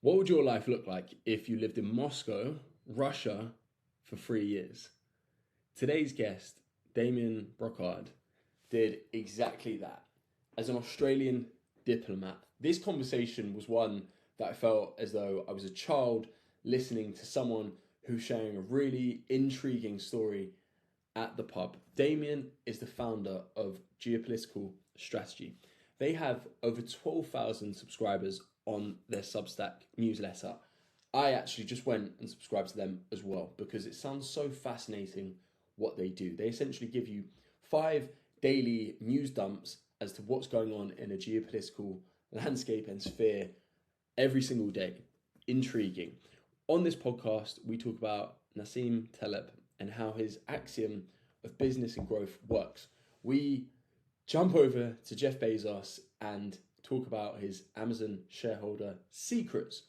What would your life look like if you lived in Moscow, Russia, for 3 years? Today's guest, Damien Bruckard, did exactly that. As an Australian diplomat, this conversation was one that I felt as though I was a child listening to someone who's sharing a really intriguing story at the pub. Damien is the founder of Geopolitical Strategy. They have over 12,000 subscribers on their Substack newsletter. I actually just went and subscribed to them as well because it sounds so fascinating what they do. They essentially give you 5 daily news dumps as to what's going on in a geopolitical landscape and sphere every single day. Intriguing. On this podcast, we talk about Nassim Taleb and how his axiom of business and growth works. We jump over to Jeff Bezos and talk about his Amazon shareholder secrets,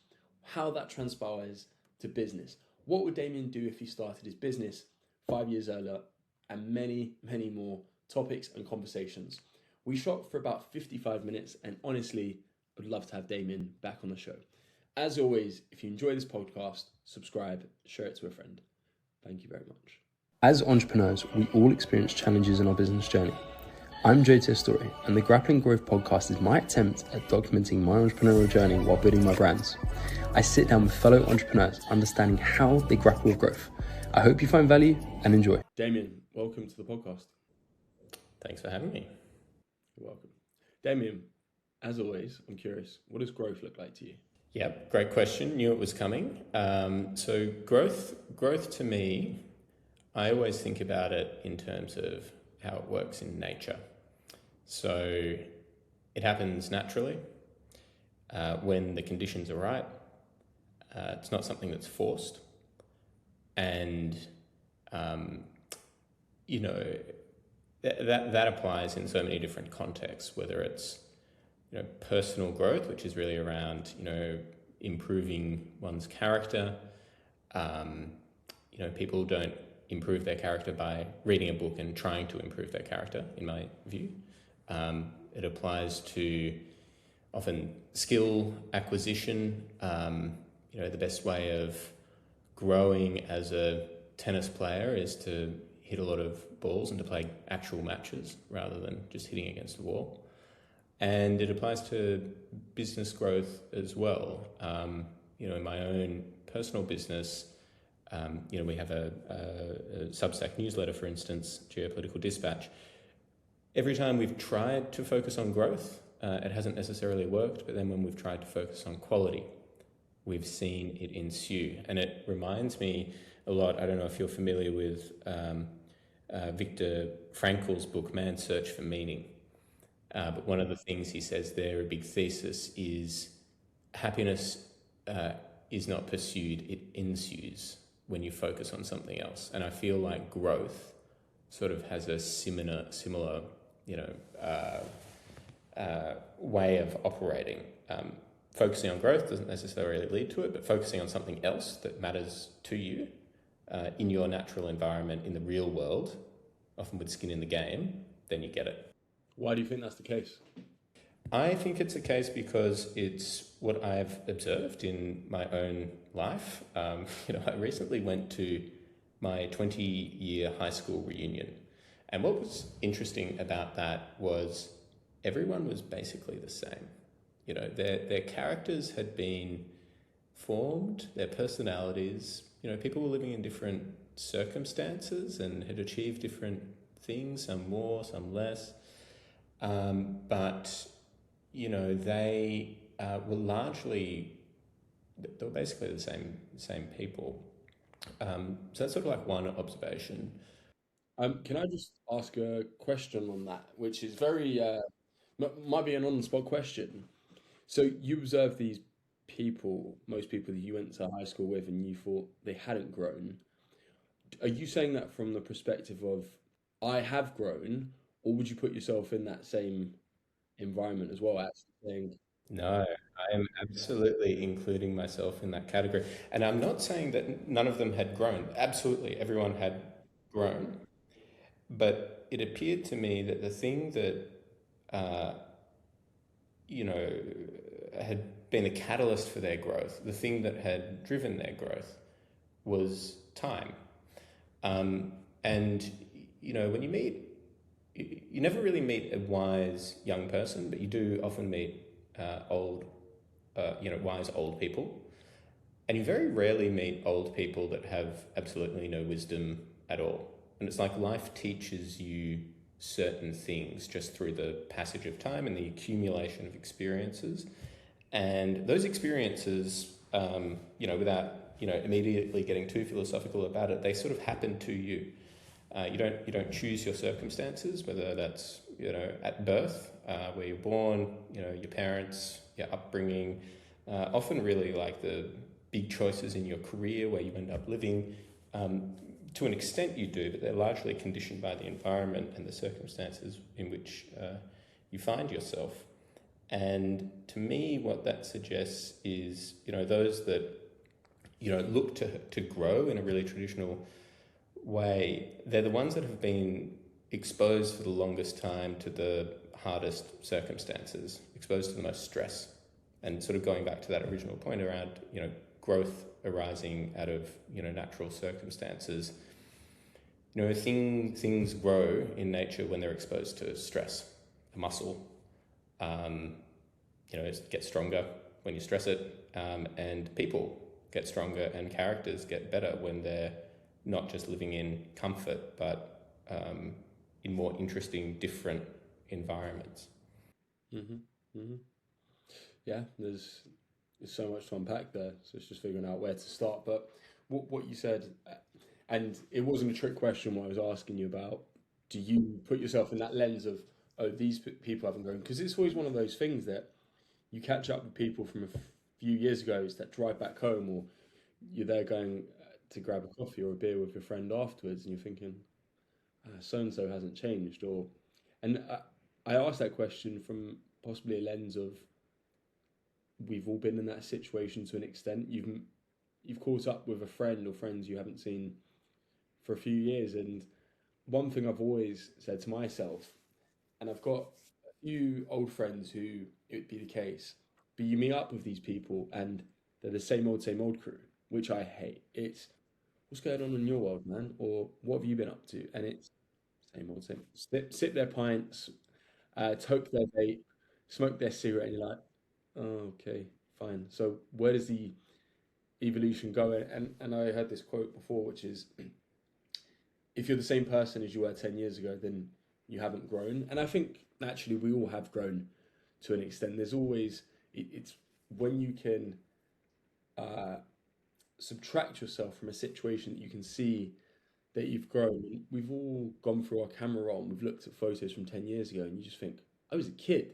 how that transpires to business. What would Damien do if he started his business 5 years earlier, and many, many more topics and conversations. We shot for about 55 minutes, and honestly, would love to have Damien back on the show. As always, if you enjoy this podcast, subscribe, share it to a friend. Thank you very much. As entrepreneurs, we all experience challenges in our business journey. I'm JT Story, and the Grappling Growth podcast is my attempt at documenting my entrepreneurial journey while building my brands. I sit down with fellow entrepreneurs, understanding how they grapple with growth. I hope you find value and enjoy. Damien, welcome to the podcast. Thanks for having me. You're welcome. Damien, as always, I'm curious, what does growth look like to you? Yep, great question. Knew it was coming. So growth to me, I always think about it in terms of how it works in nature. So it happens naturally when the conditions are right. It's not something that's forced. And, that applies in so many different contexts, whether it's, personal growth, which is really around, improving one's character. People don't improve their character by reading a book and trying to improve their character, in my view. It applies to often skill acquisition. The best way of growing as a tennis player is to hit a lot of balls and to play actual matches rather than just hitting against the wall. And it applies to business growth as well. In my own personal business, we have a Substack newsletter, for instance, Geopolitical Dispatch. Every time we've tried to focus on growth, it hasn't necessarily worked, but then when we've tried to focus on quality, we've seen it ensue. And it reminds me a lot, I don't know if you're familiar with Viktor Frankl's book, Man's Search for Meaning. But one of the things he says there, a big thesis, is happiness is not pursued, it ensues when you focus on something else. And I feel like growth sort of has a similar way of operating. Focusing on growth doesn't necessarily lead to it, but focusing on something else that matters to you in your natural environment, in the real world, often with skin in the game, then you get it. Why do you think that's the case? I think it's a case because it's what I've observed in my own life. I recently went to my 20-year high school reunion. And what was interesting about that was everyone was basically the same. Their characters had been formed, their personalities, people were living in different circumstances and had achieved different things, some more, some less. But they were basically the same people. So that's sort of like one observation. Can I just ask a question on that, which is very, might be an on-the-spot question. So you observed these people, most people that you went to high school with, and you thought they hadn't grown. Are you saying that from the perspective of, I have grown, or would you put yourself in that same environment as well, actually saying, No, I am absolutely including myself in that category. And I'm not saying that none of them had grown. Absolutely, everyone had grown. But it appeared to me that the thing that, had been the catalyst for their growth, the thing that had driven their growth, was time. And when you meet, you never really meet a wise young person, but you do often meet wise old people. And you very rarely meet old people that have absolutely no wisdom at all. And it's like life teaches you certain things just through the passage of time and the accumulation of experiences. And those experiences, without immediately getting too philosophical about it, they sort of happen to you. You don't choose your circumstances, whether that's at birth, where you're born, your parents, your upbringing, often really like the big choices in your career where you end up living. To an extent you do, but they're largely conditioned by the environment and the circumstances in which you find yourself. And to me, what that suggests is, those that, look to grow in a really traditional way, they're the ones that have been exposed for the longest time to the hardest circumstances, exposed to the most stress. And sort of going back to that original point around, growth arising out of, natural circumstances. Things grow in nature when they're exposed to stress. A muscle, gets stronger when you stress it, and people get stronger and characters get better when they're not just living in comfort, but in more interesting, different environments. Mm-hmm. Mm-hmm. Yeah, there's so much to unpack there. So it's just figuring out where to start. But what you said, and it wasn't a trick question what I was asking you about. Do you put yourself in that lens of, oh, these people haven't grown? Because it's always one of those things that you catch up with people from a few years ago, it's that drive back home, or you're there going to grab a coffee or a beer with your friend afterwards, and you're thinking, so and so hasn't changed. And I asked that question from possibly a lens of, we've all been in that situation to an extent. You've caught up with a friend or friends you haven't seen for a few years, and one thing I've always said to myself, and I've got a few old friends who it would be the case, but you meet up with these people and they're the same old crew, which I hate. It's, what's going on in your world, man? Or what have you been up to? And it's same old same. Sip their pints, toke their vape, smoke their cigarette, and you're like, oh, okay, fine. So where does the evolution go? And I heard this quote before, which is, if you're the same person as you were 10 years ago, then you haven't grown. And I think naturally we all have grown to an extent. There's always, it's when you can uh, subtract yourself from a situation that you can see that you've grown. And we've all gone through our camera roll and we've looked at photos from 10 years ago and you just think, I was a kid.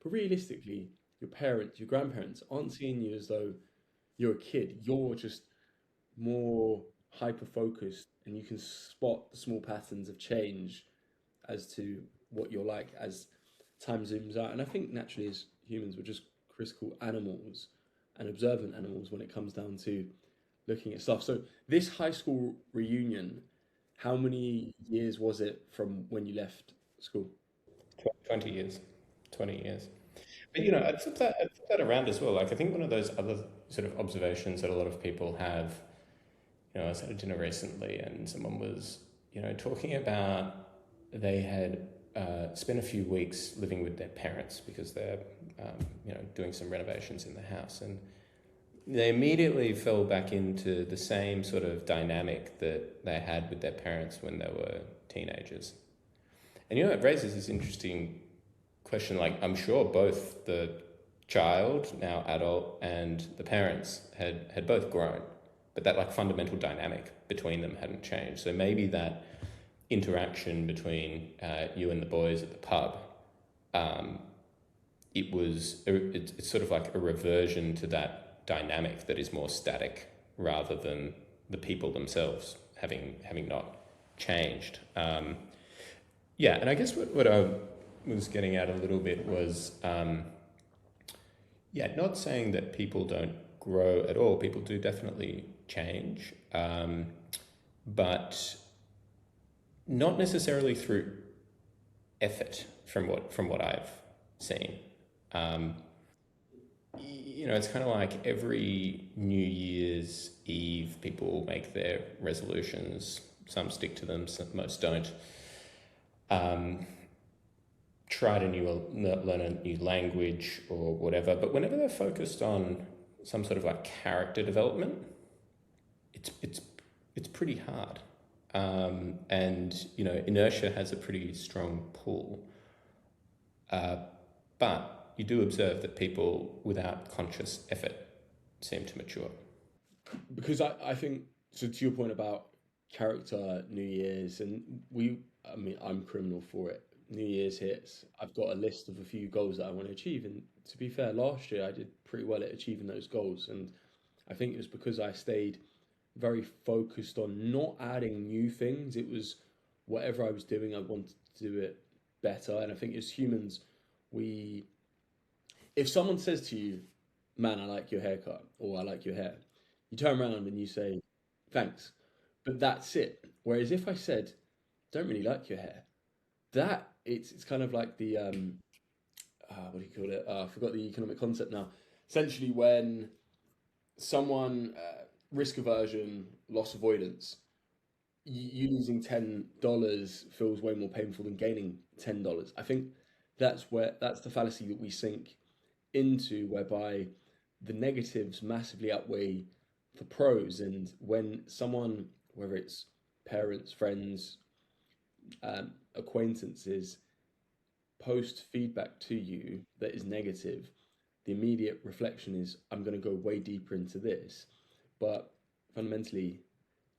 But realistically, your parents, your grandparents aren't seeing you as though you're a kid. You're just more hyper focused and you can spot the small patterns of change as to what you're like as time zooms out. And I think naturally as humans, we're just critical animals and observant animals when it comes down to looking at stuff. So this high school reunion, how many years was it from when you left school? 20 years. 20 years. But I'd flip that around as well. Like I think one of those other sort of observations that a lot of people have, I was at a dinner recently and someone was, talking about they had spent a few weeks living with their parents because they're, doing some renovations in the house, and they immediately fell back into the same sort of dynamic that they had with their parents when they were teenagers. And it raises this interesting question. Like I'm sure both the child, now adult, and the parents had both grown, but that like fundamental dynamic between them hadn't changed. So maybe that interaction between you and the boys at the pub, it's sort of like a reversion to that dynamic that is more static rather than the people themselves having not changed. Yeah, and I guess what I was getting at a little bit was, not saying that people don't grow at all. People do definitely change, but not necessarily through effort from what I've seen. Um, it's kind of like every New Year's Eve, people make their resolutions. Some stick to them, most don't. Try to learn a new language or whatever. But whenever they're focused on some sort of like character development, it's pretty hard. And inertia has a pretty strong pull. But you do observe that people without conscious effort seem to mature. Because I think, so to your point about character, New Year's, and I mean, I'm criminal for it. New Year's hits, I've got a list of a few goals that I want to achieve. And to be fair, last year I did pretty well at achieving those goals. And I think it was because I stayed very focused on not adding new things. It was whatever I was doing, I wanted to do it better. And I think as humans, we, if someone says to you, man, I like your haircut or I like your hair, you turn around and you say, thanks. But that's it. Whereas if I said, don't really like your hair, that it's kind of like the what do you call it? I forgot the economic concept now. Essentially, when someone risk aversion, loss avoidance, you losing $10 feels way more painful than gaining $10. I think that's the fallacy that we sink into, whereby the negatives massively outweigh the pros. And when someone, whether it's parents, friends, acquaintances, post feedback to you that is negative, the immediate reflection is, I'm going to go way deeper into this. But fundamentally,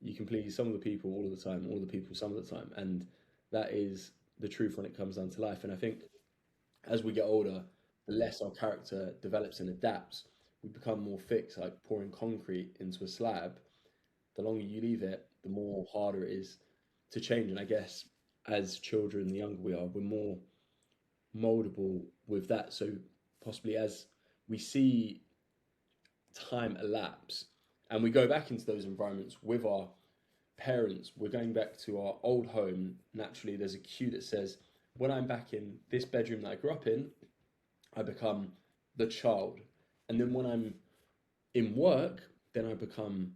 you can please some of the people all of the time, all the people some of the time. And that is the truth when it comes down to life. And I think as we get older, the less our character develops and adapts, we become more fixed, like pouring concrete into a slab. The longer you leave it, the more harder it is to change. And I guess as children, the younger we are, we're more moldable with that. So possibly as we see time elapse and we go back into those environments with our parents, we're going back to our old home. Naturally, there's a cue that says, when I'm back in this bedroom that I grew up in, I become the child. And then when I'm in work, then I become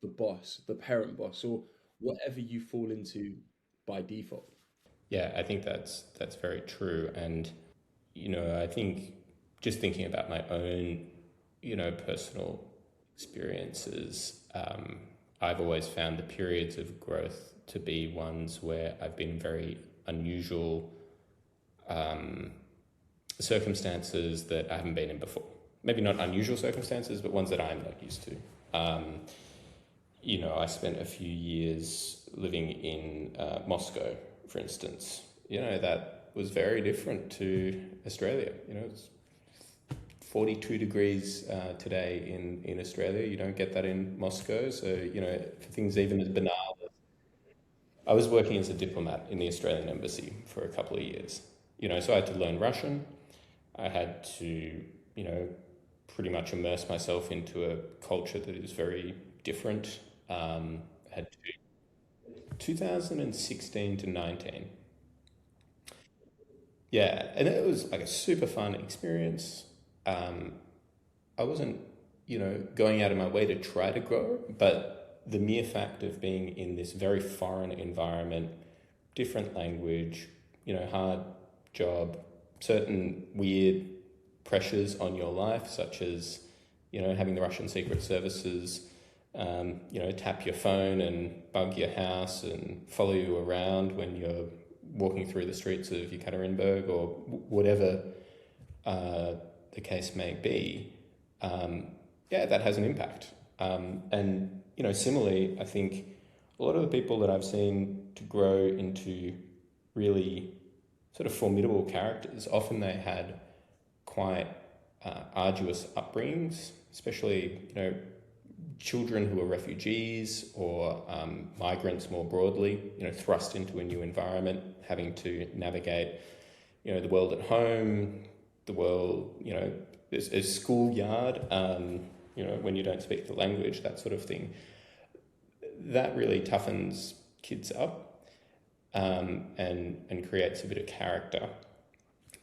the boss, the parent boss, or whatever you fall into by default. Yeah, I think that's very true. And I think just thinking about my own personal experiences, I've always found the periods of growth to be ones where I've been very unusual circumstances that I haven't been in before. Maybe not unusual circumstances, but ones that I'm not used to. I spent a few years living in Moscow, for instance. That was very different to Australia. It's 42 degrees today in Australia. You don't get that in Moscow. So, for things even as banal, I was working as a diplomat in the Australian embassy for a couple of years. So I had to learn Russian. I had to, pretty much immerse myself into a culture that is very different. Had to 2016 to 19. Yeah, and it was like a super fun experience. Um, I wasn't, going out of my way to try to grow, but the mere fact of being in this very foreign environment, different language, hard job, certain weird pressures on your life, such as, having the Russian secret services, tap your phone and bug your house and follow you around when you're walking through the streets of Yekaterinburg or whatever the case may be. That has an impact. Similarly, I think a lot of the people that I've seen to grow into really sort of formidable characters, often they had quite arduous upbringings, especially, children who are refugees or migrants more broadly, thrust into a new environment, having to navigate, the world at home, the world, a schoolyard, when you don't speak the language, that sort of thing. That really toughens kids up and creates a bit of character.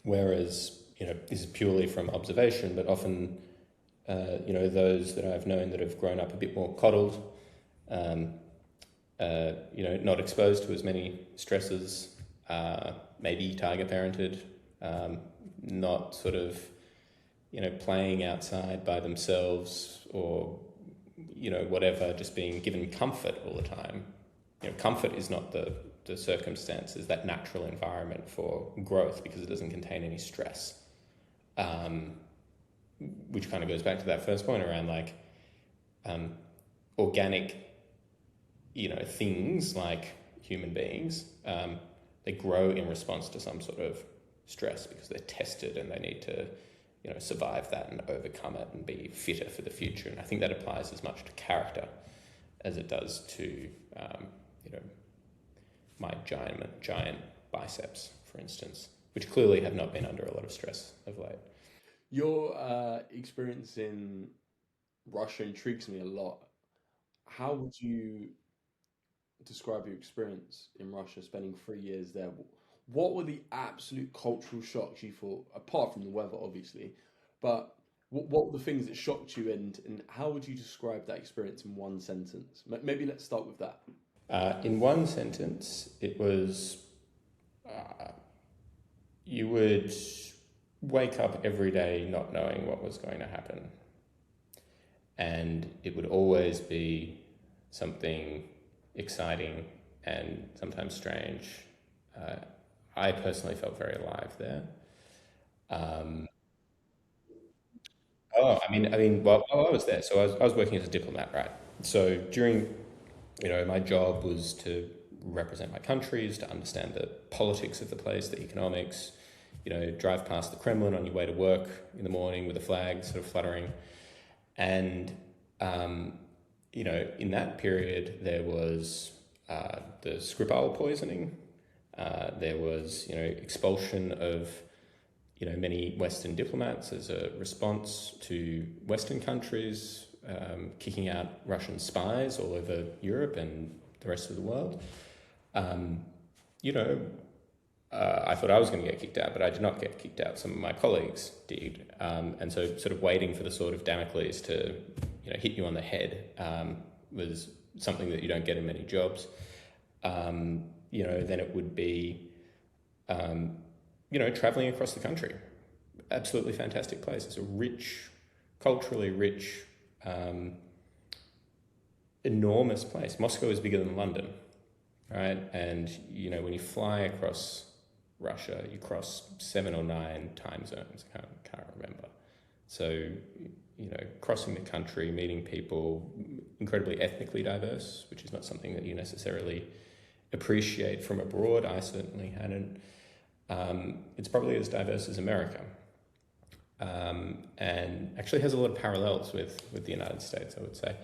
Whereas, this is purely from observation, but often those that I've known that have grown up a bit more coddled, um, not exposed to as many stresses, maybe tiger parented, not sort of, playing outside by themselves or, whatever, just being given comfort all the time. Comfort is not the circumstance, is that natural environment for growth because it doesn't contain any stress. Which kind of goes back to that first point around like organic, things like human beings, they grow in response to some sort of stress because they're tested and they need to, survive that and overcome it and be fitter for the future. And I think that applies as much to character as it does to, my giant biceps, for instance, which clearly have not been under a lot of stress of late. Your experience in Russia intrigues me a lot. How would you describe your experience in Russia, spending 3 years there? What were the absolute cultural shocks you thought, apart from the weather, obviously, but what were the things that shocked you, and how would you describe that experience in one sentence? Maybe let's start with that. In one sentence, it was you would wake up every day not knowing what was going to happen. And it would always be something exciting and sometimes strange. I personally felt very alive there. Um, while I was there, so I was working as a diplomat, right? So during, my job was to represent my countries, to understand the politics of the place, the economics, drive past the Kremlin on your way to work in the morning with a flag sort of fluttering. And, in that period, there was the Skripal poisoning. There was, expulsion of, many Western diplomats as a response to Western countries kicking out Russian spies all over Europe and the rest of the world. You know, I thought I was going to get kicked out, but I did not get kicked out. Some of my colleagues did. And so sort of waiting for the sword of Damocles to, hit you on the head was something that you don't get in many jobs. Then it would be, traveling across the country. Absolutely fantastic place. It's a rich, culturally rich, enormous place. Moscow is bigger than London, right? And, when you fly across Russia, you cross 7 or 9 time zones. Can't remember. So, crossing the country, meeting people, incredibly ethnically diverse, which is not something that you necessarily appreciate from abroad. I certainly hadn't. It's probably as diverse as America, and actually has a lot of parallels with the United States, I would say.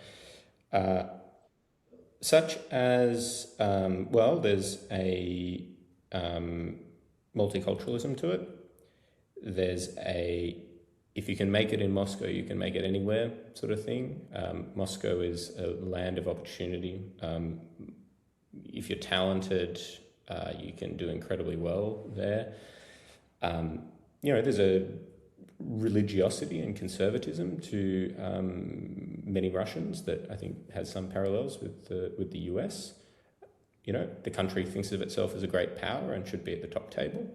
Such as, there's a multiculturalism to it. There's if you can make it in Moscow, you can make it anywhere sort of thing. Moscow is a land of opportunity. If you're talented, you can do incredibly well there. There's a religiosity and conservatism to many Russians that I think has some parallels with the US. The country thinks of itself as a great power and should be at the top table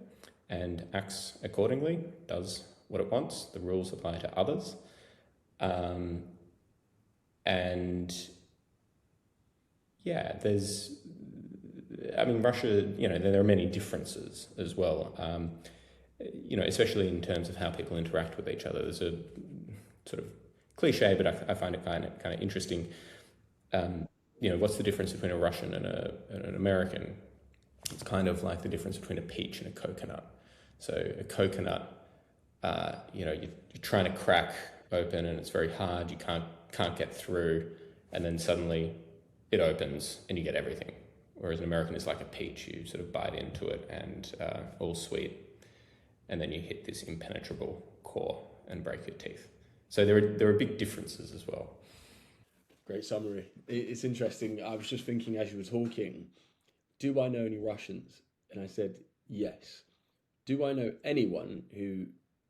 and acts accordingly, does what it wants. The rules apply to others. Russia, there are many differences as well, especially in terms of how people interact with each other. There's a sort of cliche, but I find it kind of interesting. What's the difference between a Russian and an American? It's kind of like the difference between a peach and a coconut. So a coconut, you're trying to crack open and it's very hard. You can't get through, and then suddenly it opens and you get everything. Whereas an American is like a peach. You sort of bite into it and all sweet, and then you hit this impenetrable core and break your teeth. So there are big differences as well. Great summary. It's interesting. I was just thinking as you were talking, do I know any Russians? And I said, yes. Do I know anyone who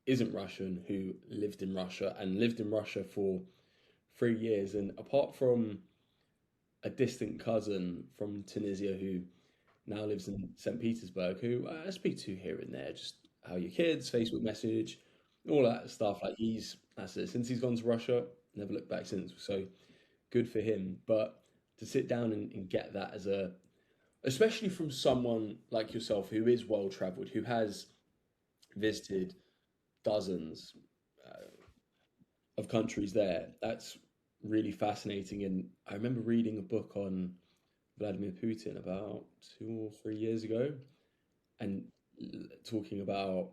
isn't Russian who lived in Russia and lived in Russia for 3 years. And apart from a distant cousin from Tunisia who now lives in St. Petersburg, who I speak to here and there, just how your kids, Facebook message, all that stuff. Like that's it. Since he's gone to Russia, never looked back since. So good for him. But to sit down and get that as especially from someone like yourself who is well traveled, who has visited dozens of countries there, that's really fascinating. And I remember reading a book on Vladimir Putin about 2 or 3 years ago, and talking about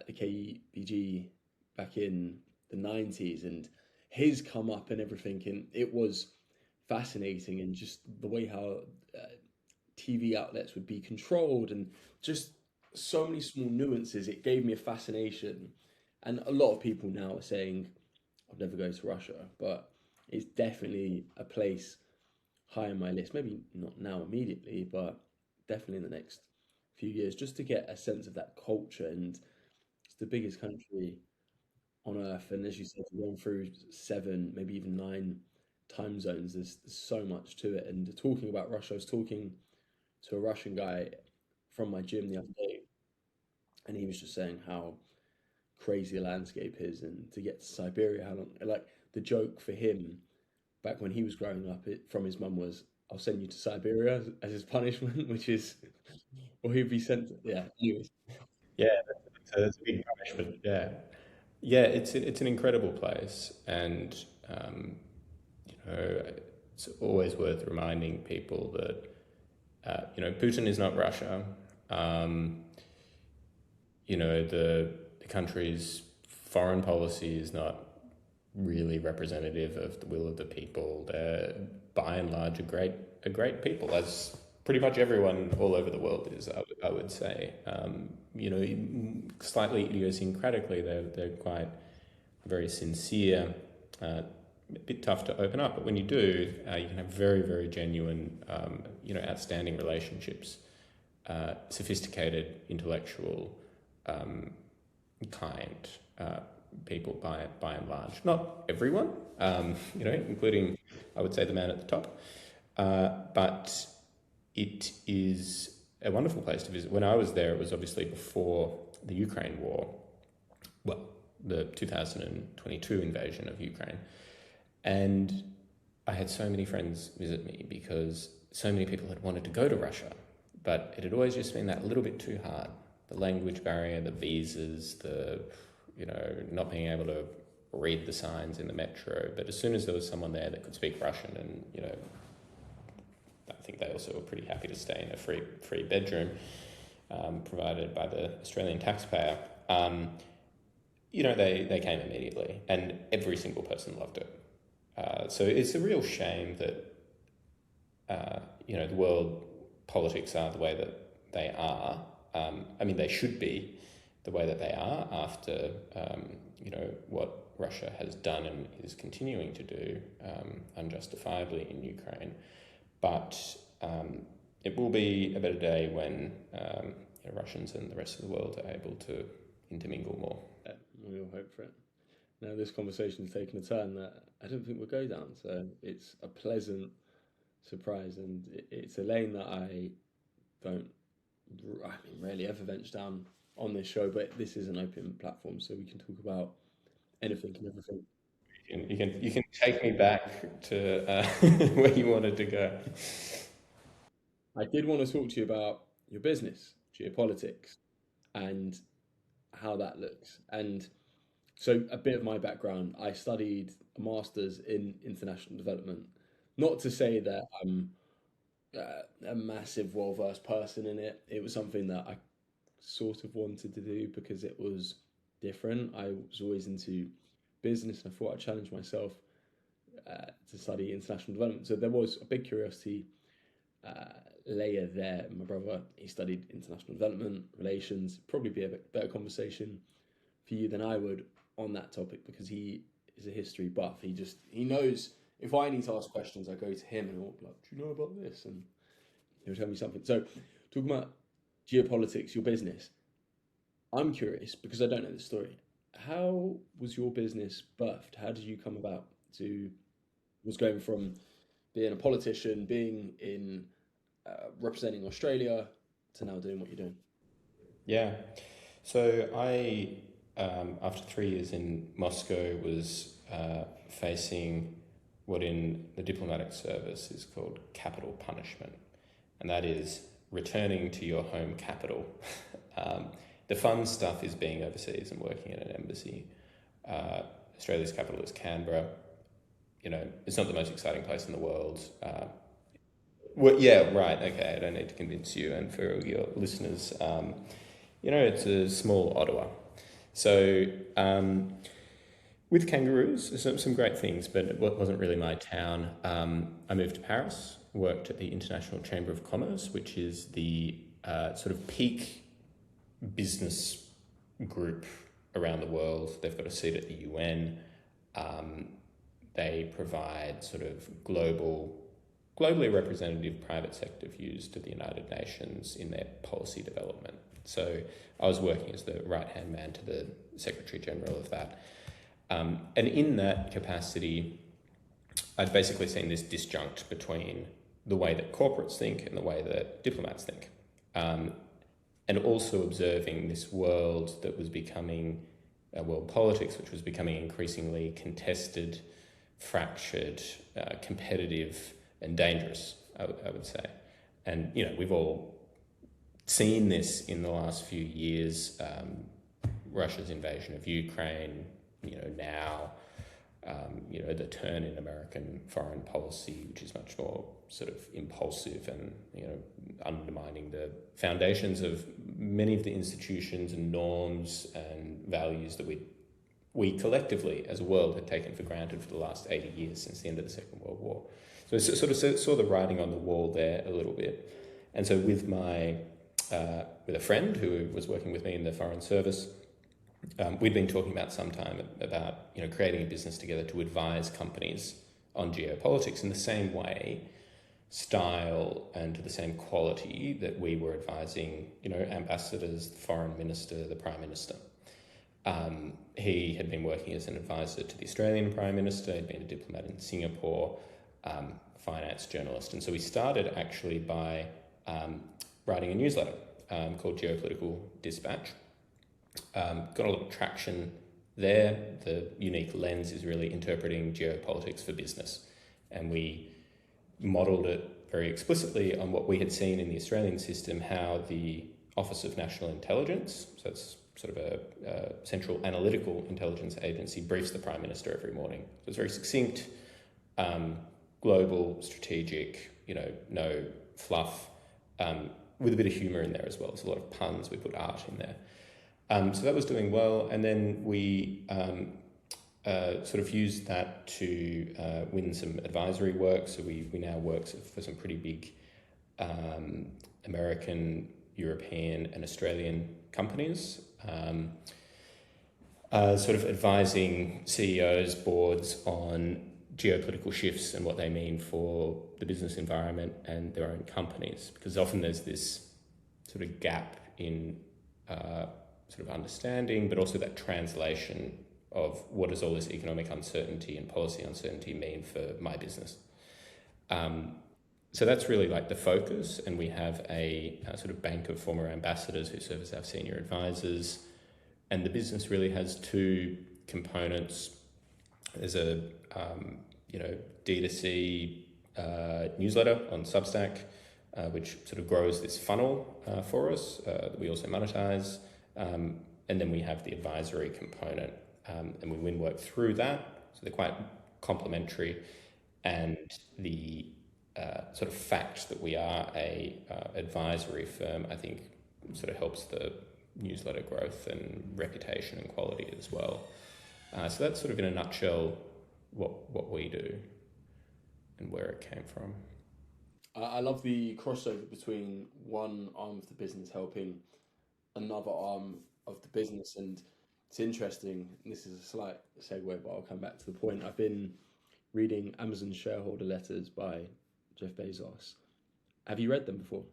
the KBG back in the 90s and his come up and everything. And it was fascinating, and just the way how TV outlets would be controlled, and just so many small nuances. It gave me a fascination. And a lot of people now are saying, I'll never go to Russia, but it's definitely a place high on my list. Maybe not now immediately, but definitely in the next few years, just to get a sense of that culture. And it's the biggest country on earth. And as you said, we're going through 7, maybe even 9 time zones. There's so much to it. And talking about Russia, I was talking to a Russian guy from my gym the other day, and he was just saying how crazy the landscape is, and to get to Siberia, how long, like the joke for him back when he was growing up from his mum was, I'll send you to Siberia as his punishment, which is, or he'd be sent, yeah, anyways. Yeah, that's a big punishment. Yeah, yeah, it's an incredible place, and you know, it's always worth reminding people that Putin is not Russia. Um, the country's foreign policy is not really representative of the will of the people. They're by and large a great people, as pretty much everyone all over the world is. I would say, slightly idiosyncratically, they're quite very sincere. A bit tough to open up, but when you do, you can have very, very genuine, outstanding relationships, sophisticated, intellectual, um, kind people by and large. Not everyone, including, I would say, the man at the top, but it is a wonderful place to visit. When I was there, it was obviously before the Ukraine war, well, the 2022 invasion of Ukraine. And I had so many friends visit me because so many people had wanted to go to Russia, but it had always just been that little bit too hard. The language barrier, the visas, not being able to read the signs in the metro. But as soon as there was someone there that could speak Russian, and I think they also were pretty happy to stay in a free bedroom provided by the Australian taxpayer. They came immediately, and every single person loved it. So it's a real shame that the world politics are the way that they are. They should be the way that they are after what Russia has done and is continuing to do unjustifiably in Ukraine. But it will be a better day when Russians and the rest of the world are able to intermingle more. Yeah, we all hope for it. Now, this conversation's taken a turn that I don't think we'll go down. So it's a pleasant surprise, and it's a lane that I rarely ever venture down on this show. But this is an open platform, so we can talk about anything and everything. You can take me back to where you wanted to go. I did want to talk to you about your business, geopolitics, and how that looks. And so, a bit of my background, I studied a master's in international development. Not to say that I'm a massive, well versed person in it. It was something that I sort of wanted to do because it was different. I was always into business, and I thought I'd challenge myself to study international development. So, there was a big curiosity layer there. My brother, he studied international development relations. Probably be a better conversation for you than I would on that topic, because he is a history buff. He knows if I need to ask questions, I go to him and I'll be like, do you know about this? And he'll tell me something. So talking about geopolitics, your business, I'm curious because I don't know the story. How was your business birthed? How did you come about to was going from being a politician, being in representing Australia, to now doing what you're doing? Yeah. So I, after 3 years in Moscow, was facing what in the diplomatic service is called capital punishment, and that is returning to your home capital. The fun stuff is being overseas and working in an embassy. Australia's capital is Canberra. You know, it's not the most exciting place in the world. Well, yeah, right. Okay, I don't need to convince you, and for your listeners, you know, it's a small Ottawa. So, with kangaroos, some great things, but it wasn't really my town. I moved to Paris, worked at the International Chamber of Commerce, which is the sort of peak business group around the world. They've got a seat at the UN. They provide sort of globally representative private sector views to the United Nations in their policy development. So I was working as the right-hand man to the Secretary General of that. And in that capacity, I'd basically seen this disjunct between the way that corporates think and the way that diplomats think. And also observing this world that was becoming, world politics, which was becoming increasingly contested, fractured, competitive, and dangerous, I would say. And, you know, we've all seen this in the last few years. Russia's invasion of Ukraine, you know, now, you know, the turn in American foreign policy, which is much more sort of impulsive and, you know, undermining the foundations of many of the institutions and norms and values that we collectively as a world had taken for granted for the last 80 years since the end of the Second World War. So I sort of saw the writing on the wall there a little bit. And so with with a friend who was working with me in the Foreign Service, we'd been talking about some time about, you know, creating a business together to advise companies on geopolitics in the same way, style, and to the same quality that we were advising, you know, ambassadors, the foreign minister, the prime minister. He had been working as an advisor to the Australian Prime Minister, he'd been a diplomat in Singapore, finance journalist. And so we started actually by writing a newsletter called Geopolitical Dispatch. Got a lot of traction there. The unique lens is really interpreting geopolitics for business. And we modelled it very explicitly on what we had seen in the Australian system, how the Office of National Intelligence, so it's sort of a central analytical intelligence agency, briefs the Prime Minister every morning. So it's very succinct, global, strategic, you know, no fluff, with a bit of humour in there as well. There's a lot of puns, we put art in there. So that was doing well, and then we sort of used that to win some advisory work. So we now work for some pretty big American, European and Australian companies, sort of advising CEOs, boards on geopolitical shifts and what they mean for the business environment and their own companies. Because often there's this sort of gap in sort of understanding, but also that translation of what does all this economic uncertainty and policy uncertainty mean for my business. So that's really like the focus, and we have a sort of bank of former ambassadors who serve as our senior advisors, and the business really has two components. There's a you know, D2C newsletter on Substack, which sort of grows this funnel for us that we also monetize. And then we have the advisory component, and we win work through that. So they're quite complementary. And the sort of fact that we are a advisory firm, I think, sort of helps the newsletter growth and reputation and quality as well. So that's sort of in a nutshell what we do and where it came from. I love the crossover between one arm of the business helping another arm of the business, and it's interesting. And this is a slight segue, but I'll come back to the point. I've been reading Amazon shareholder letters by Jeff Bezos. Have you read them before?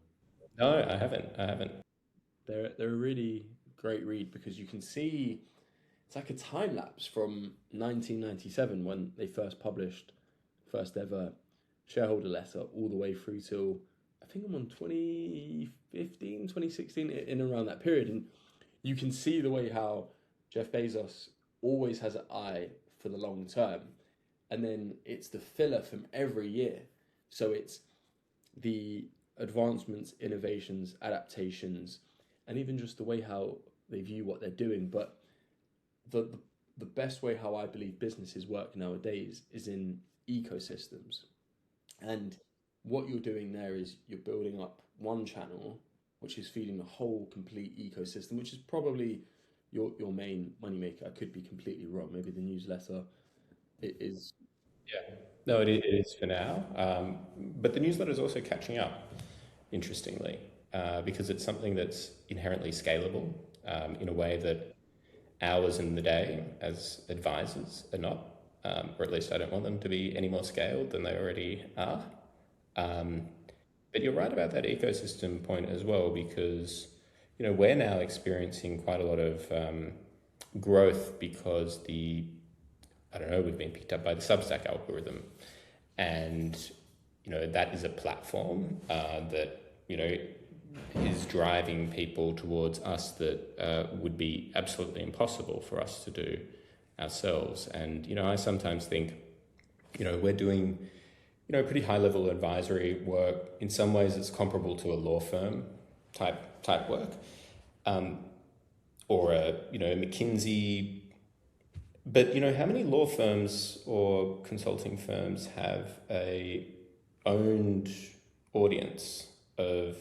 No, I haven't. They're a really great read because you can see it's like a time lapse from 1997 when they first published first ever shareholder letter all the way through till I think I'm on 2015, 2016, in around that period. And you can see the way how Jeff Bezos always has an eye for the long term. And then it's the filler from every year. So it's the advancements, innovations, adaptations, and even just the way how they view what they're doing. But the best way how I believe businesses work nowadays is in ecosystems. And what you're doing there is you're building up one channel, which is feeding the whole complete ecosystem, which is probably your main moneymaker. I could be completely wrong. Maybe the newsletter it is. Yeah. No, it is for now. But the newsletter is also catching up, interestingly, because it's something that's inherently scalable in a way that hours in the day as advisors are not, or at least I don't want them to be any more scaled than they already are. Um, but you're right about that ecosystem point as well, because we're now experiencing quite a lot of growth because I don't know, we've been picked up by the Substack algorithm, and that is a platform that is driving people towards us that would be absolutely impossible for us to do ourselves. And I sometimes think we're doing pretty high level advisory work. In some ways it's comparable to a law firm type work, or a McKinsey. But how many law firms or consulting firms have a owned audience of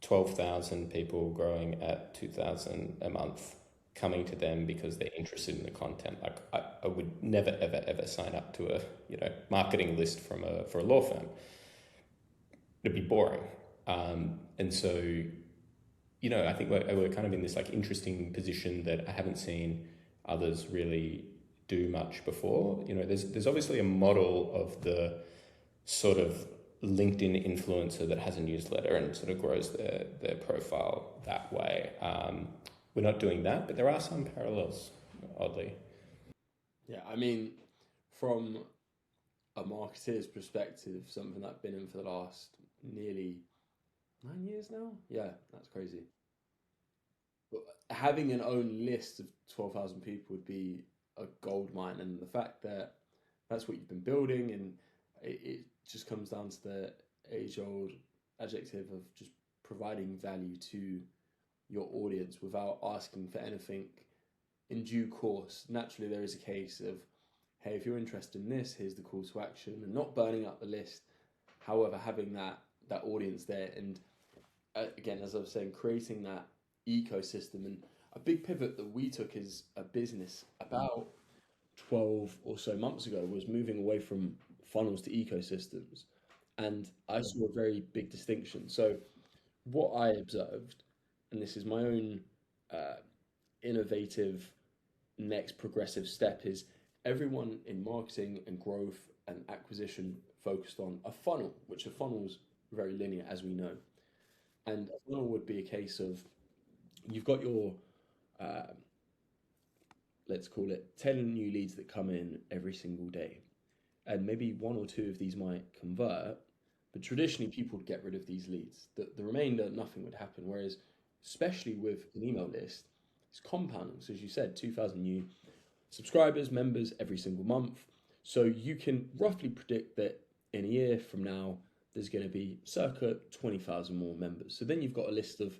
12,000 people growing at 2,000 a month coming to them because they're interested in the content? Like I would never ever sign up to a marketing list for a law firm. It'd be boring. And so I think we're kind of in this like interesting position that I haven't seen others really do much before. There's obviously a model of the sort of LinkedIn influencer that has a newsletter and sort of grows their profile that way. We're not doing that, but there are some parallels, oddly. Yeah, I mean, from a marketeer's perspective, something that I've been in for the last nearly 9 years now. Yeah, that's crazy. But having an own list of 12,000 people would be a gold mine, and the fact that that's what you've been building, and it just comes down to the age-old adjective of just providing value to your audience without asking for anything in due course. Naturally, there is a case of, hey, if you're interested in this, here's the call to action, and not burning up the list. However, having that audience there, and again, as I was saying, creating that ecosystem. And a big pivot that we took as a business about 12 or so months ago was moving away from funnels to ecosystems. And I saw a very big distinction. So, what I observed, and this is my own uh, innovative next progressive step, is everyone in marketing and growth and acquisition focused on a funnel, which a funnel's very linear, as we know. And a funnel would be a case of you've got your uh, let's call it 10 new leads that come in every single day, and maybe one or two of these might convert, but traditionally people would get rid of these leads. The remainder, nothing would happen. Whereas especially with an email list, it's compounding. So as you said, 2,000 new subscribers, members every single month. So you can roughly predict that in a year from now there's going to be circa 20,000 more members. So then you've got a list of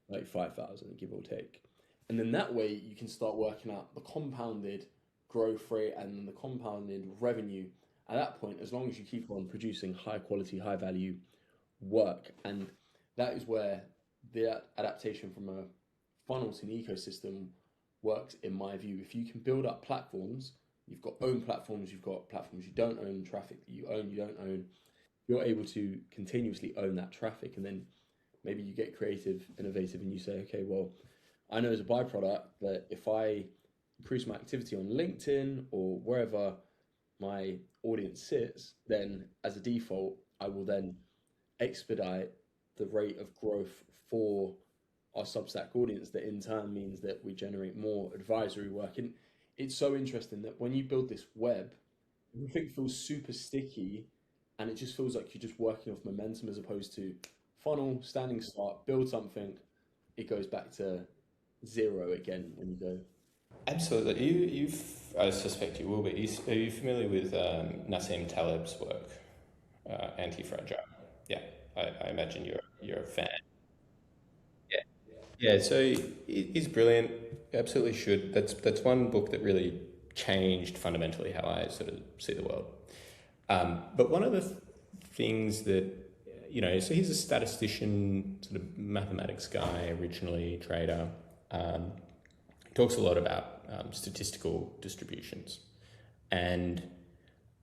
like 5,000, give or take. And then that way you can start working out the compounded growth rate and the compounded revenue at that point, as long as you keep on producing high quality, high value work. And that is where the adaptation from a funnel to an ecosystem works, in my view. If you can build up platforms, you've got own platforms, you've got platforms you don't own, traffic that you own, you don't own, you're able to continuously own that traffic. And then maybe you get creative, innovative, and you say, okay, well, I know as a byproduct that if I increase my activity on LinkedIn or wherever my audience sits, then as a default, I will then expedite the rate of growth for our Substack audience that in turn means that we generate more advisory work. And it's so interesting that when you build this web, everything feels super sticky and it just feels like you're just working off momentum as opposed to funnel, standing start, build something, it goes back to zero again when you go. Absolutely. I suspect you will be. Are you familiar with Nassim Taleb's work, Anti-Fragile? Yeah, I imagine you're a fan. Yeah. Yeah, so he's brilliant. Absolutely should. That's one book that really changed fundamentally how I sort of see the world. But one of the things that, so he's a statistician, sort of mathematics guy, originally trader. He talks a lot about statistical distributions. And,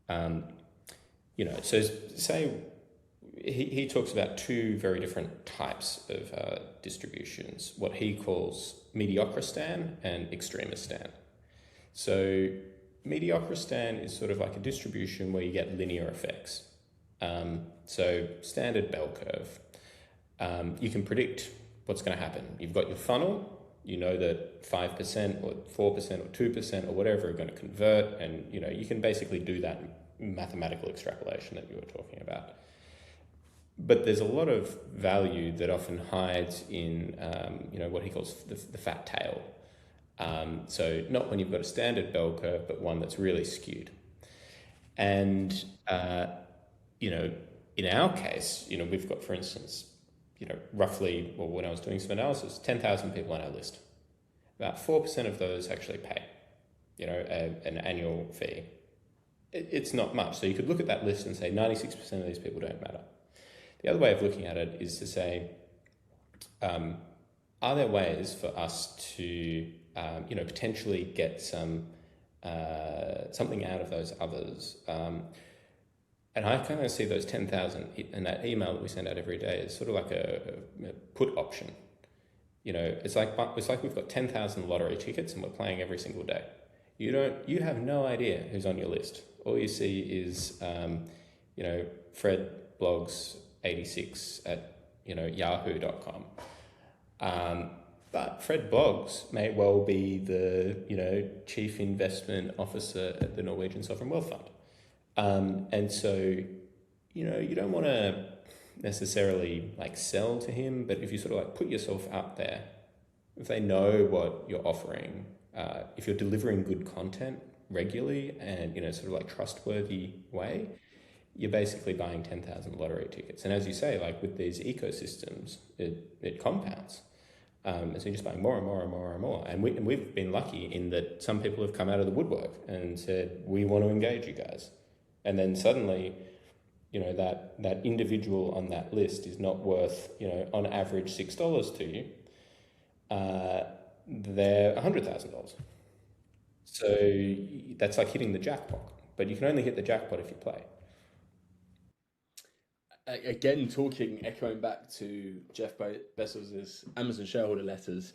so say he talks about two very different types of distributions, what he calls mediocristan and extremistan. So mediocristan is sort of like a distribution where you get linear effects. So standard bell curve. You can predict what's going to happen. You've got your funnel. You know that 5% or 4% or 2% or whatever are going to convert, and you can basically do that mathematical extrapolation that you were talking about. But there's a lot of value that often hides in what he calls the fat tail. So not when you've got a standard bell curve, but one that's really skewed. And in our case, we've got, for instance, roughly, well, when I was doing some analysis, 10,000 people on our list. About 4% of those actually pay, an annual fee. It's not much. So you could look at that list and say 96% of these people don't matter. The other way of looking at it is to say, are there ways for us to, potentially get something out of those others? And I kind of see those 10,000 in that email that we send out every day as sort of like a put option. It's like we've got 10,000 lottery tickets and we're playing every single day. You have no idea who's on your list. All you see is, Fred blogs 86 at, yahoo.com. But Fred Blogs may well be the, chief investment officer at the Norwegian Sovereign Wealth Fund. And so, you don't want to necessarily sell to him, but if you sort of put yourself out there, if they know what you're offering, if you're delivering good content regularly and, sort of trustworthy way, you're basically buying 10,000 lottery tickets. And as you say, with these ecosystems, it compounds. And so you're just buying more and more and more and more. And we've been lucky in that some people have come out of the woodwork and said, we want to engage you guys. And then suddenly, that individual on that list is not worth, on average $6 to you. They're $100,000. So that's like hitting the jackpot. But you can only hit the jackpot if you play. Again, echoing back to Jeff Bezos's Amazon shareholder letters,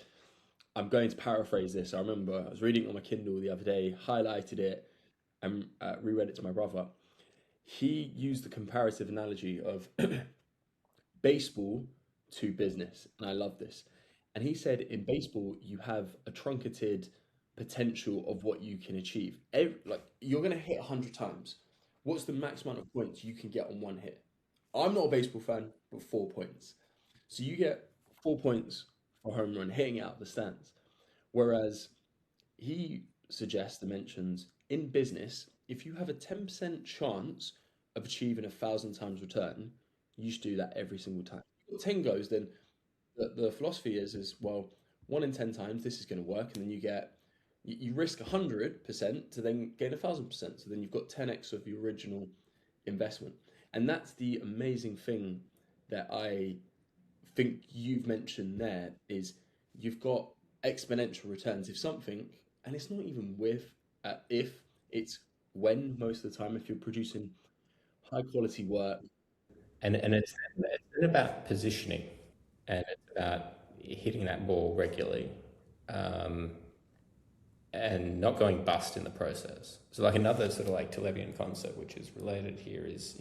I'm going to paraphrase this. I remember I was reading it on my Kindle the other day, highlighted it, and reread it to my brother. He used the comparative analogy of baseball to business, and I love this. And he said in baseball, you have a truncated potential of what you can achieve. You're going to hit 100 times. What's the max amount of points you can get on one hit? I'm not a baseball fan, but 4 points. So you get 4 points for home run hitting it out the stands. Whereas he suggests and mentions in business, if you have a 10% chance of achieving 1,000 times return, you should do that every single time. If 10 goes, then the philosophy is well, 1 in 10 times this is going to work, and then you risk 100% to then gain 1,000%. So then you've got 10x of your original investment. And that's the amazing thing that I think you've mentioned there is you've got exponential returns. If something, and it's not even if, it's when most of the time, if you're producing high quality work. And it's about positioning, and it's about hitting that ball regularly, and not going bust in the process. So another sort of Talebian concept, which is related here, is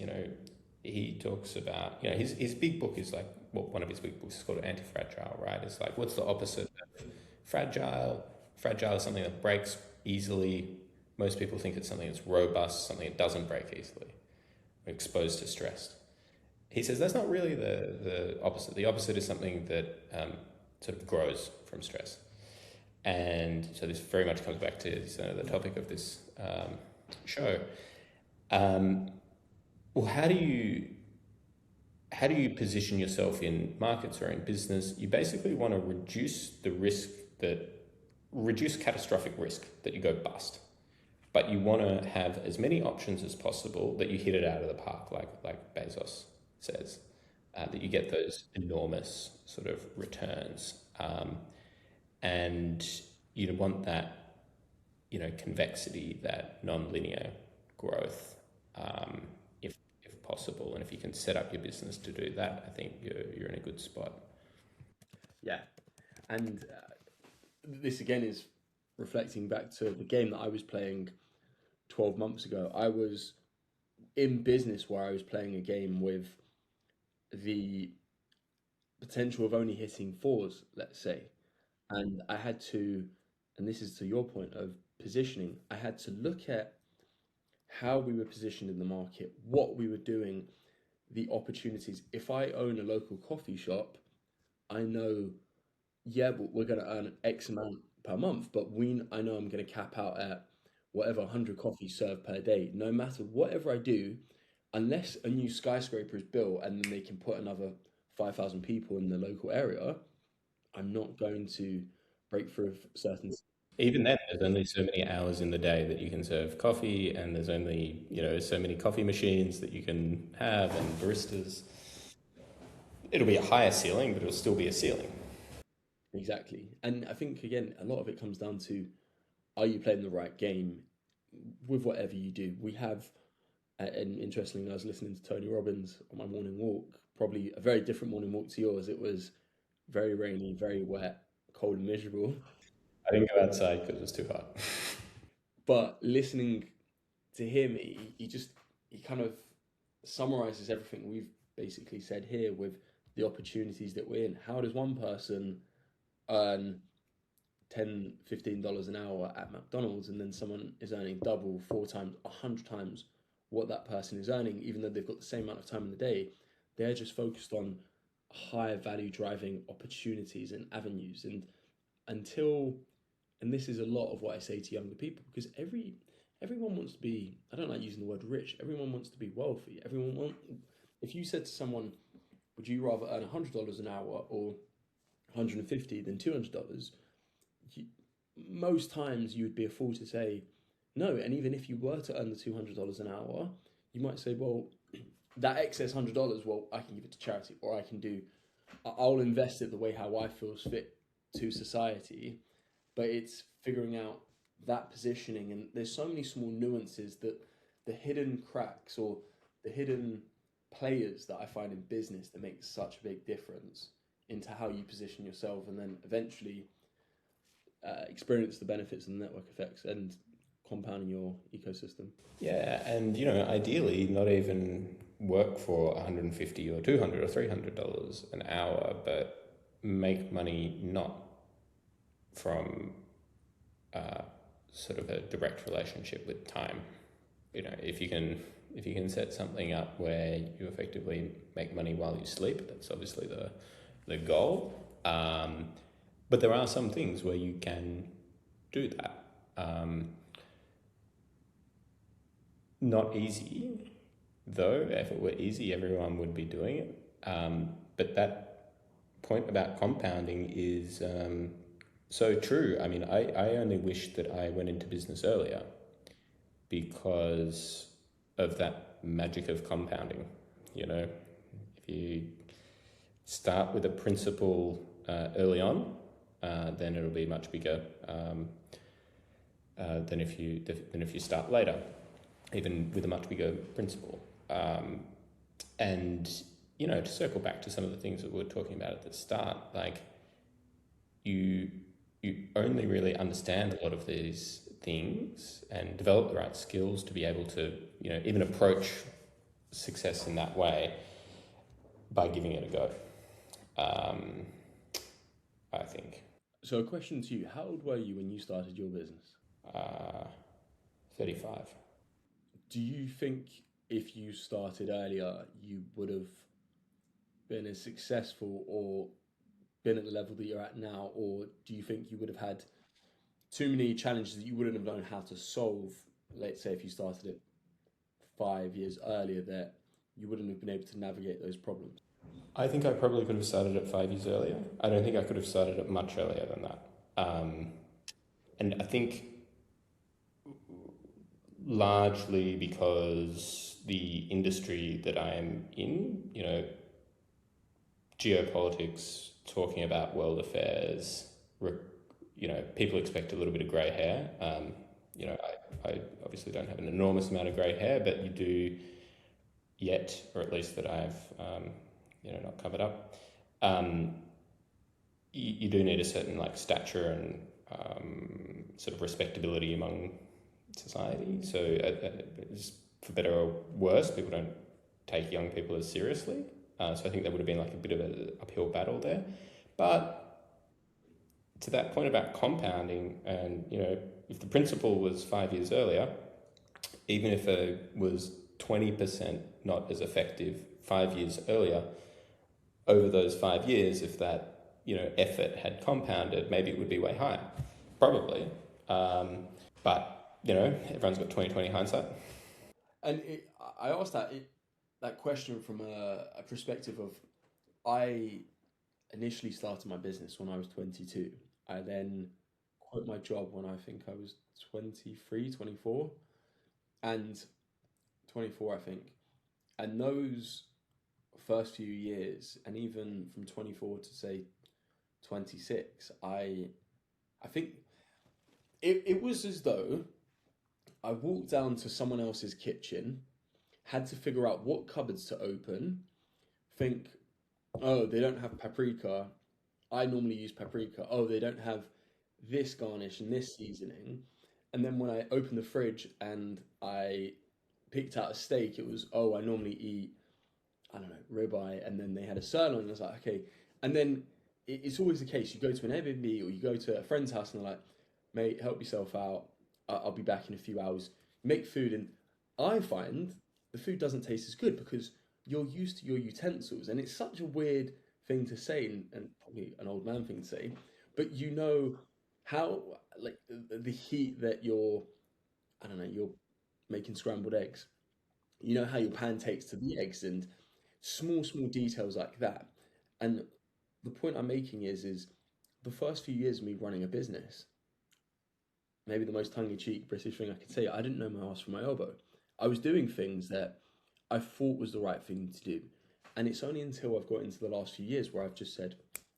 he talks about, his big book is like, well, one of his big books is called Anti-Fragile, right? It's like, what's the opposite of fragile? Fragile is something that breaks easily. Most people think it's something that's robust, something that doesn't break easily, exposed to stress. He says that's not really the opposite. The opposite is something that sort of grows from stress. And so this very much comes back to the topic of this show. Well, how do you position yourself in markets or in business? You basically want to reduce catastrophic risk that you go bust, but you want to have as many options as possible that you hit it out of the park, like Bezos says, that you get those enormous sort of returns, and you want that convexity, that non-linear growth, if possible. And if you can set up your business to do that, I think you're in a good spot. Yeah, and this again is reflecting back to the game that I was playing 12 months ago. I was in business where I was playing a game with the potential of only hitting fours, let's say. And I had to, and this is to your point of positioning, I had to look at how we were positioned in the market, what we were doing, the opportunities. If I own a local coffee shop, I know, yeah, but we're going to earn X amount per month, but I know I'm going to cap out at whatever 100 coffees served per day. No matter whatever I do, unless a new skyscraper is built and then they can put another 5,000 people in the local area, I'm not going to break through certain. Even then, there's only so many hours in the day that you can serve coffee, and there's only so many coffee machines that you can have, and baristas. It'll be a higher ceiling, but it'll still be a ceiling. Exactly. And I think, again, a lot of it comes down to, are you playing the right game with whatever you do? We have, and interestingly, I was listening to Tony Robbins on my morning walk, probably a very different morning walk to yours. It was very rainy, very wet, cold and miserable. I didn't go outside because it was too hot. But listening to him, he kind of summarizes everything we've basically said here with the opportunities that we're in. How does one person earn $10, $15 an hour at McDonald's, and then someone is earning double, 4 times, 100 times what that person is earning, even though they've got the same amount of time in the day? They're just focused on higher value driving opportunities and avenues. And this is a lot of what I say to younger people, because everyone wants to be, I don't like using the word rich, everyone wants to be wealthy. If you said to someone, would you rather earn $100 an hour or 150 than $200? Most times you would be a fool to say no. And even if you were to earn the $200 an hour, you might say, well, that excess $100, well, I can give it to charity, or I'll invest it the way how I feel fit to society. But it's figuring out that positioning, and there's so many small nuances, that the hidden cracks or the hidden players that I find in business that make such a big difference into how you position yourself, and then eventually experience the benefits and the network effects and compounding your ecosystem. Yeah, and ideally not even work for $150 or $200 or $300 an hour, but make money not from sort of a direct relationship with time. If you can set something up where you effectively make money while you sleep, that's obviously the goal. But there are some things where you can do that. Not easy, though. If it were easy, everyone would be doing it. But that point about compounding is so true. I mean, I only wish that I went into business earlier, because of that magic of compounding. If you start with a principle early on, then it'll be much bigger than if you start later, even with a much bigger principle. And to circle back to some of the things that we were talking about at the start, like you only really understand a lot of these things and develop the right skills to be able to even approach success in that way by giving it a go. I think. So a question to you, how old were you when you started your business? 35. Do you think if you started earlier, you would have been as successful or been at the level that you're at now? Or do you think you would have had too many challenges that you wouldn't have known how to solve? Let's say if you started it 5 years earlier, that you wouldn't have been able to navigate those problems. I think I probably could have started it 5 years earlier. I don't think I could have started it much earlier than that. And I think largely because the industry that I am in, geopolitics, talking about world affairs, people expect a little bit of grey hair. I obviously don't have an enormous amount of grey hair, but you do yet, or at least that I've, not covered up. You do need a certain stature and sort of respectability among society. So for better or worse, people don't take young people as seriously. So I think that would have been a bit of an uphill battle there. But to that point about compounding, and if the principle was 5 years earlier, even if it was 20% not as effective 5 years earlier, over those 5 years, if that effort had compounded, maybe it would be way higher, probably. But everyone's got 20/20 hindsight. And I asked that question from a perspective of, I initially started my business when I was 22. I then quit my job when I think I was 23, 24, and 24, I think. And those first few years, and even from 24 to say 26, I think it was as though I walked down to someone else's kitchen, had to figure out what cupboards to open, think, oh, they don't have paprika. I normally use paprika. Oh, they don't have this garnish and this seasoning. And then when I opened the fridge and I picked out a steak, it was, oh, I normally eat, I don't know, ribeye. And then they had a sirloin. I was like, okay. And then it's always the case. You go to an Airbnb or you go to a friend's house and they're like, mate, help yourself out. I'll be back in a few hours. Make food. And I find the food doesn't taste as good because you're used to your utensils. And it's such a weird thing to say, and probably an old man thing to say, but how, the heat that you're making scrambled eggs. You know how your pan takes to the eggs and small details like that. And the point I'm making is the first few years of me running a business, maybe the most tongue-in-cheek British thing I could say, I didn't know my ass from my elbow. I was doing things that I thought was the right thing to do. And it's only until I've got into the last few years where I've just said,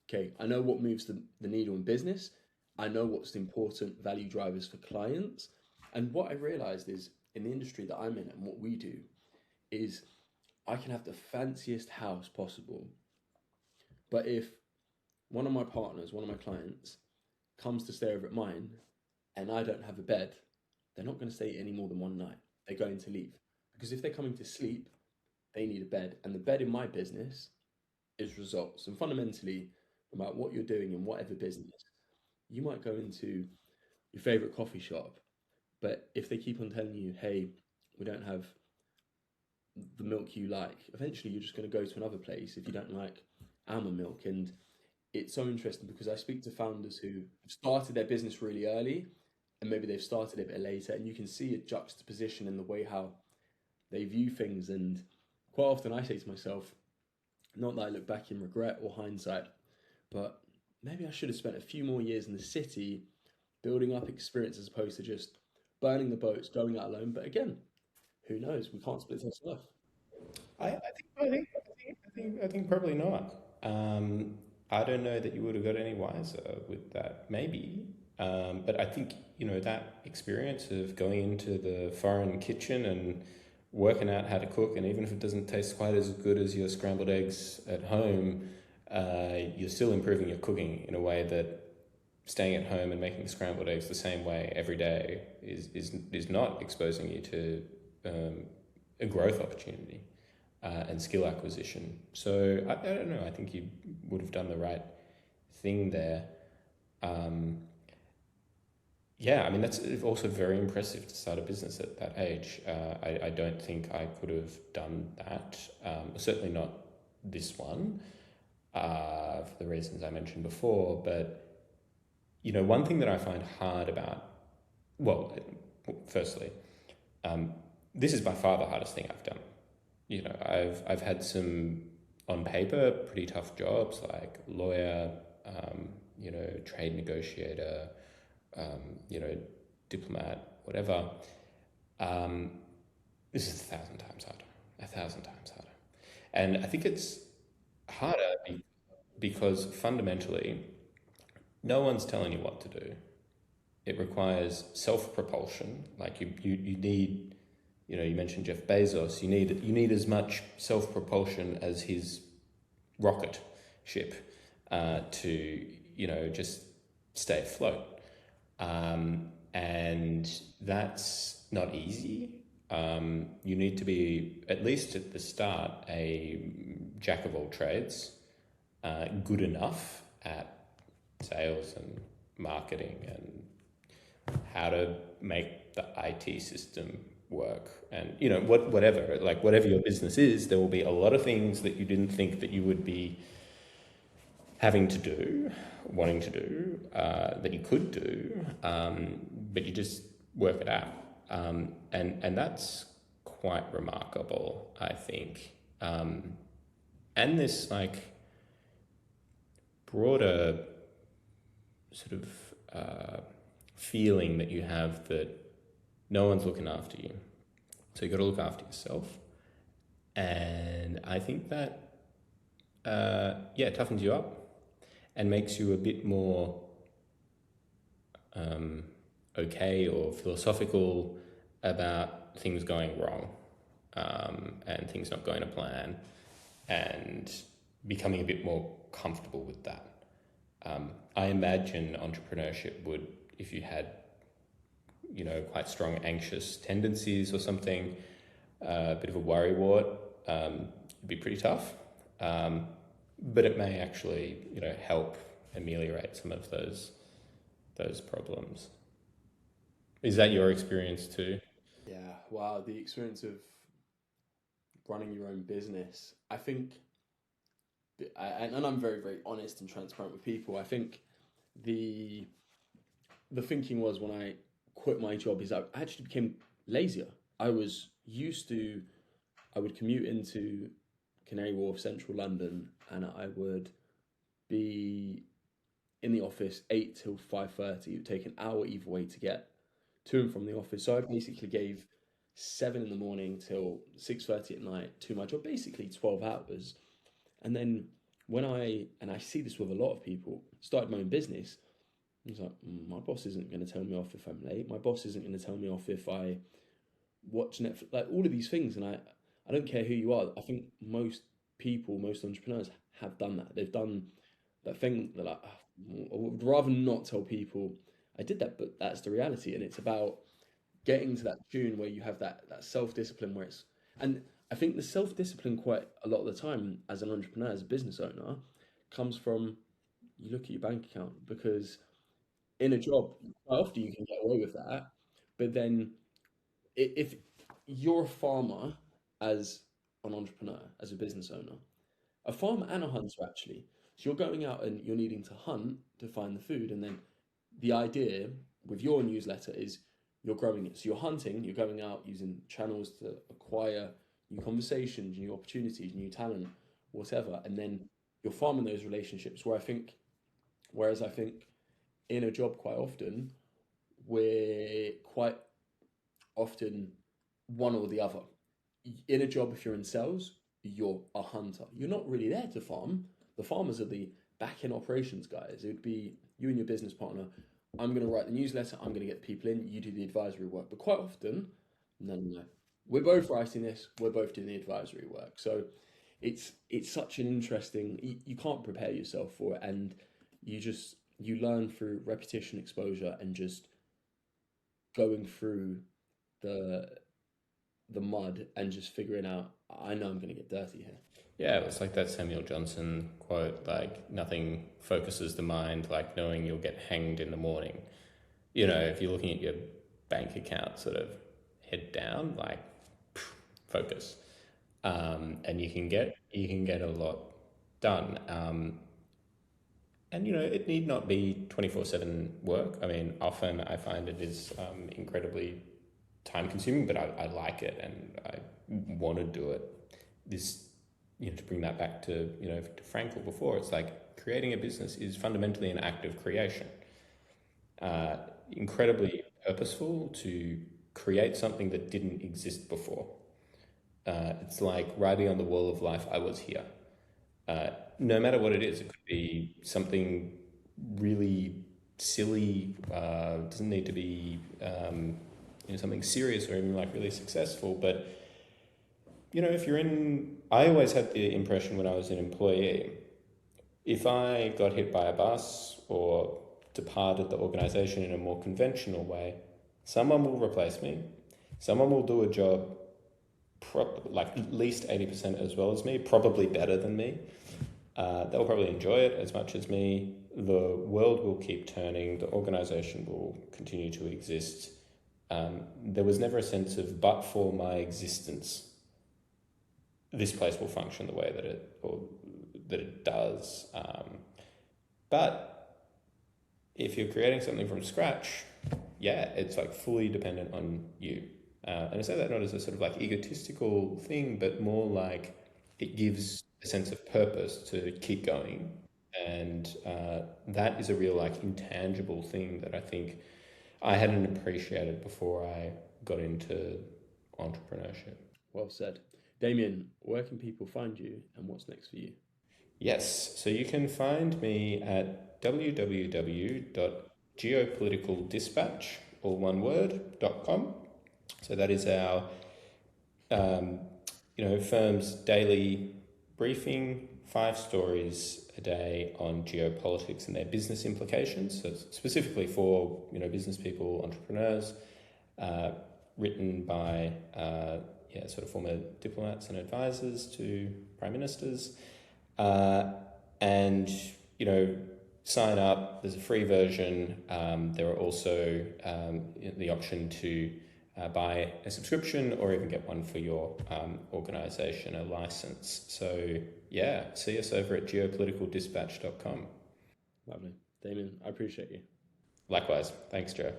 okay, I know what moves the needle in business. I know what's the important value drivers for clients. And what I realized is in the industry that I'm in and what we do is I can have the fanciest house possible. But if one of my partners, one of my clients comes to stay over at mine and I don't have a bed, they're not going to stay any more than one night. They're going to leave. Because if they're coming to sleep, they need a bed. And the bed in my business is results. And fundamentally, no matter what you're doing in whatever business, you might go into your favorite coffee shop, but if they keep on telling you, hey, we don't have the milk you like, eventually you're just going to go to another place if you don't like almond milk. And it's so interesting because I speak to founders who started their business really early and maybe they've started it a bit later, and you can see a juxtaposition in the way how they view things. And quite often I say to myself, not that I look back in regret or hindsight, but maybe I should have spent a few more years in the city building up experience as opposed to just burning the boats, going out alone. But again, who knows? We can't split this off. I think probably not. I don't know that you would have got any wiser with that, maybe. But I think, that experience of going into the foreign kitchen and working out how to cook, and even if it doesn't taste quite as good as your scrambled eggs at home, you're still improving your cooking in a way that staying at home and making scrambled eggs the same way every day is not exposing you to a growth opportunity. and skill acquisition. So I don't know. I think you would have done the right thing there. Yeah, I mean, that's also very impressive to start a business at that age. I don't think I could have done that. Certainly not this one, for the reasons I mentioned before. But, one thing that I find hard about, well, firstly, this is by far the hardest thing I've done. I've had some, on paper, pretty tough jobs like lawyer, trade negotiator, diplomat, whatever. This is 1,000 times harder, 1,000 times harder. And I think it's harder because fundamentally, no one's telling you what to do. It requires self-propulsion. Like you need, you mentioned Jeff Bezos. You need as much self-propulsion as his rocket ship to just stay afloat. And that's not easy. You need to be, at least at the start, a jack of all trades, good enough at sales and marketing and how to make the IT system work. And, whatever your business is, there will be a lot of things that you didn't think that you would be having to do, wanting to do, that you could do, but you just work it out. And that's quite remarkable, I think. And this broader sort of feeling that you have that no one's looking after you. So you got to look after yourself. And I think that, toughens you up and makes you a bit more okay or philosophical about things going wrong, and things not going to plan, and becoming a bit more comfortable with that. I imagine entrepreneurship would, if you had, quite strong anxious tendencies or something, a bit of a worrywart, it'd be pretty tough. But it may actually, help ameliorate some of those problems. Is that your experience too? Yeah, wow, the experience of running your own business. I think, and I'm very, very honest and transparent with people. I think the the thinking was when I quit my job is I actually became lazier. I was used to, I would commute into Canary Wharf, central London, and I would be in the office 8 till 5:30. It would take an hour either way to get to and from the office. So I basically gave 7 in the morning till 6:30 at night to my job, basically 12 hours. And then and I see this with a lot of people, started my own business. It's like, my boss isn't going to tell me off if I'm late. My boss isn't going to tell me off if I watch Netflix. Like all of these things, and I don't care who you are. I think most people, most entrepreneurs have done that. They've done that thing. They're like, "Oh, I would rather not tell people I did that," but that's the reality, and it's about getting to that tune where you have that self discipline where it's and I think the self discipline quite a lot of the time as an entrepreneur, as a business owner, comes from you look at your bank account because in a job, quite often you can get away with that. But then if you're a farmer as an entrepreneur, as a business owner, a farmer and a hunter actually. So you're going out and you're needing to hunt to find the food, and then the idea with your newsletter is you're growing it. So you're hunting, you're going out using channels to acquire new conversations, new opportunities, new talent, whatever, and then you're farming those relationships. Whereas I think in a job quite often we're quite often one or the other. In a job, if you're in sales, you're a hunter. You're not really there to farm. The farmers are the back end operations guys. It would be you and your business partner. I'm going to write the newsletter. I'm going to get people in. You do the advisory work. But quite often, no, no, no. We're both writing this. We're both doing the advisory work. So it's such an interesting. You can't prepare yourself for it, and you learn through repetition, exposure, and just going through the the mud and just figuring out, I know I'm going to get dirty here. Yeah, it's like that Samuel Johnson quote, like, nothing focuses the mind like knowing you'll get hanged in the morning. You know, if you're looking at your bank account sort of head down, like, focus. And you can get a lot done. And it need not be 24/7 work. I mean, often I find it is incredibly time consuming, but I like it and I want to do it. This, to bring that back to Frankl before, it's like creating a business is fundamentally an act of creation. Incredibly purposeful to create something that didn't exist before. It's like writing on the wall of life, I was here. No matter what it is, it could be something really silly, doesn't need to be something serious or even like really successful. But if you're I always had the impression when I was an employee, if I got hit by a bus or departed the organization in a more conventional way, someone will replace me. Someone will do a job like at least 80% as well as me, probably better than me. They'll probably enjoy it as much as me. The world will keep turning. The organization will continue to exist. There was never a sense of, but for my existence, this place will function the way that it does. But if you're creating something from scratch, it's like fully dependent on you. And I say that not as a sort of like egotistical thing, but more like it gives a sense of purpose to keep going. And that is a real like intangible thing that I think I hadn't appreciated before I got into entrepreneurship. Well said. Damien, where can people find you and what's next for you? Yes, so you can find me at www.geopoliticaldispatch, all one word.com. So that is our firm's daily briefing, 5 stories a day on geopolitics and their business implications. So specifically for business people, entrepreneurs, written by sort of former diplomats and advisors to prime ministers, and sign up. There's a free version. There are also the option to buy a subscription or even get one for your organisation, a license. So see us over at geopoliticaldispatch.com. Lovely. Damien, I appreciate you. Likewise. Thanks, Joe.